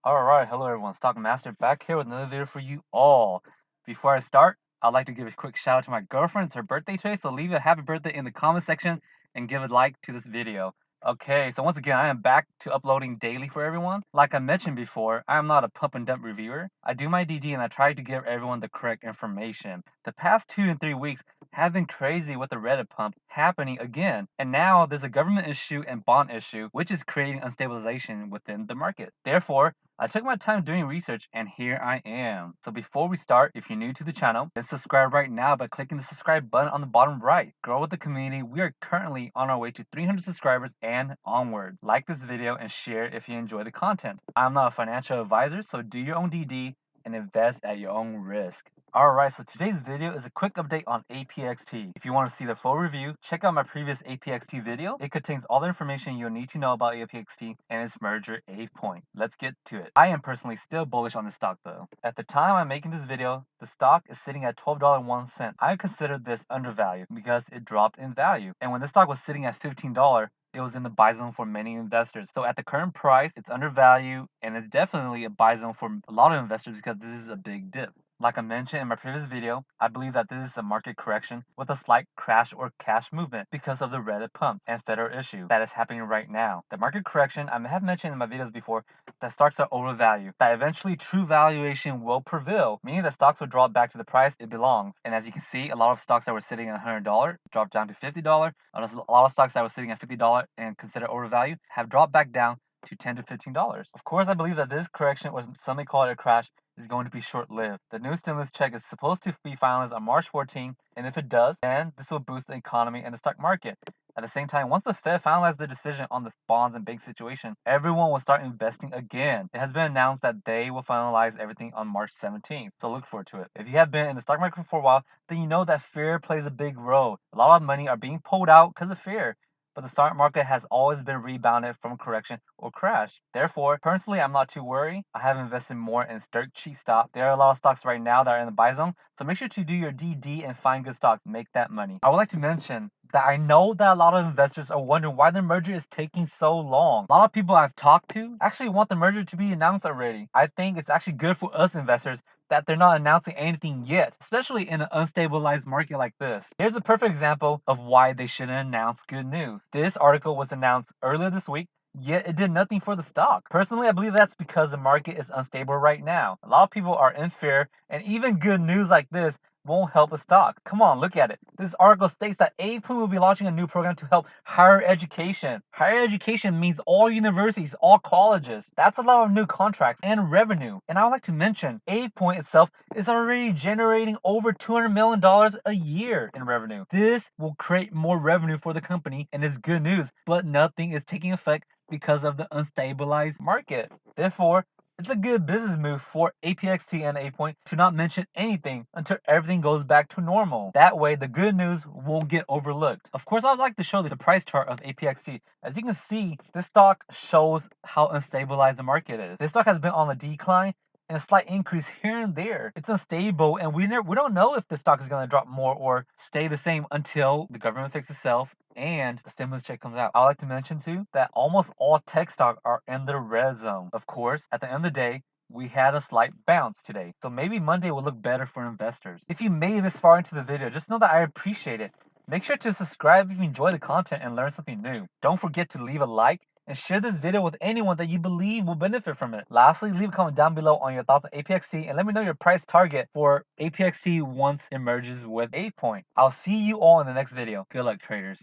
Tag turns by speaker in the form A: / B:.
A: Alright, hello everyone, Stock Master back here with another video for you all. Before I start, I'd like to give a quick shout out to my girlfriend. It's her birthday today, so leave a happy birthday in the comment section and give a like to this video. Okay, so once again, I am back to uploading daily for everyone. Like I mentioned before, I am not a pump and dump reviewer. I do my DD and I try to give everyone the correct information. The past 2 and 3 weeks have been crazy with the Reddit pump happening again. And now there's a government issue and bond issue, which is creating unstabilization within the market. Therefore, I took my time doing research and here I am. So before we start, if you're new to the channel, then subscribe right now by clicking the subscribe button on the bottom right. Grow with the community. We are currently on our way to 300 subscribers and onward. Like this video and share if you enjoy the content. I'm not a financial advisor, so do your own DD and invest at your own risk. Alright, so today's video is a quick update on APXT. If you want to see the full review, check out my previous APXT video. It contains all the information you'll need to know about APXT and its merger ApePoint. Let's get to it. I am personally still bullish on the stock though. At the time I'm making this video, the stock is sitting at $12.01. I consider this undervalued because it dropped in value. And when the stock was sitting at $15, it was in the buy zone for many investors. So at the current price, it's undervalued and it's definitely a buy zone for a lot of investors because this is a big dip. Like I mentioned in my previous video, I believe that this is a market correction with a slight crash or cash movement because of the Reddit pump and federal issue that is happening right now. The market correction, I have mentioned in my videos before, that stocks are overvalued, that eventually true valuation will prevail, meaning that stocks will drop back to the price it belongs. And as you can see, a lot of stocks that were sitting at $100 dropped down to $50. A lot of stocks that were sitting at $50 and considered overvalued have dropped back down to $10 to $15. Of course, I believe that this correction, or some may call it a crash, is going to be short-lived. The new stimulus check is supposed to be finalized on March 14th, and if it does, then this will boost the economy and the stock market. At the same time, once the Fed finalizes their decision on the bonds and bank situation, everyone will start investing again. It has been announced that they will finalize everything on March 17th, so look forward to it. If you have been in the stock market for a while, then you know that fear plays a big role. A lot of money are being pulled out because of fear. But the stock market has always been rebounded from correction or crash. Therefore, personally, I'm not too worried. I have invested more in cheap stock. There are a lot of stocks right now that are in the buy zone, so make sure to do your DD and find good stocks. Make that money. I would like to mention that I know that a lot of investors are wondering why the merger is taking so long. A lot of people I've talked to actually want the merger to be announced already. I think it's actually good for us investors that they're not announcing anything yet, especially in an unstabilized market like this. Here's a perfect example of why they shouldn't announce good news. This article was announced earlier this week, yet it did nothing for the stock. Personally, I believe that's because the market is unstable right now. A lot of people are in fear, and even good news like this won't help a stock. Come on, look at it. This article states that APXT will be launching a new program to help higher education. Higher education means all universities, all colleges. That's a lot of new contracts and revenue. And I would like to mention, APXT itself is already generating over $200 million a year in revenue. This will create more revenue for the company and is good news, but nothing is taking effect because of the unstabilized market. Therefore, it's a good business move for APXT and ApePoint to not mention anything until everything goes back to normal. That way, the good news won't get overlooked. Of course, I'd like to show the price chart of APXT. As you can see, this stock shows how unstabilized the market is. This stock has been on a decline and a slight increase here and there. It's unstable, and we don't know if the stock is going to drop more or stay the same until the government fixes itself and the stimulus check comes out. I like to mention too that almost all tech stocks are in the red zone. Of course, at the end of the day, we had a slight bounce today, so maybe Monday will look better for investors. If you made it this far into the video, just know that I appreciate it. Make sure to subscribe if you enjoy the content and learn something new. Don't forget to leave a like and share this video with anyone that you believe will benefit from it. Lastly, leave a comment down below on your thoughts on APXT and let me know your price target for APXT once it merges with ApePoint. I'll see you all in the next video. Good luck, traders.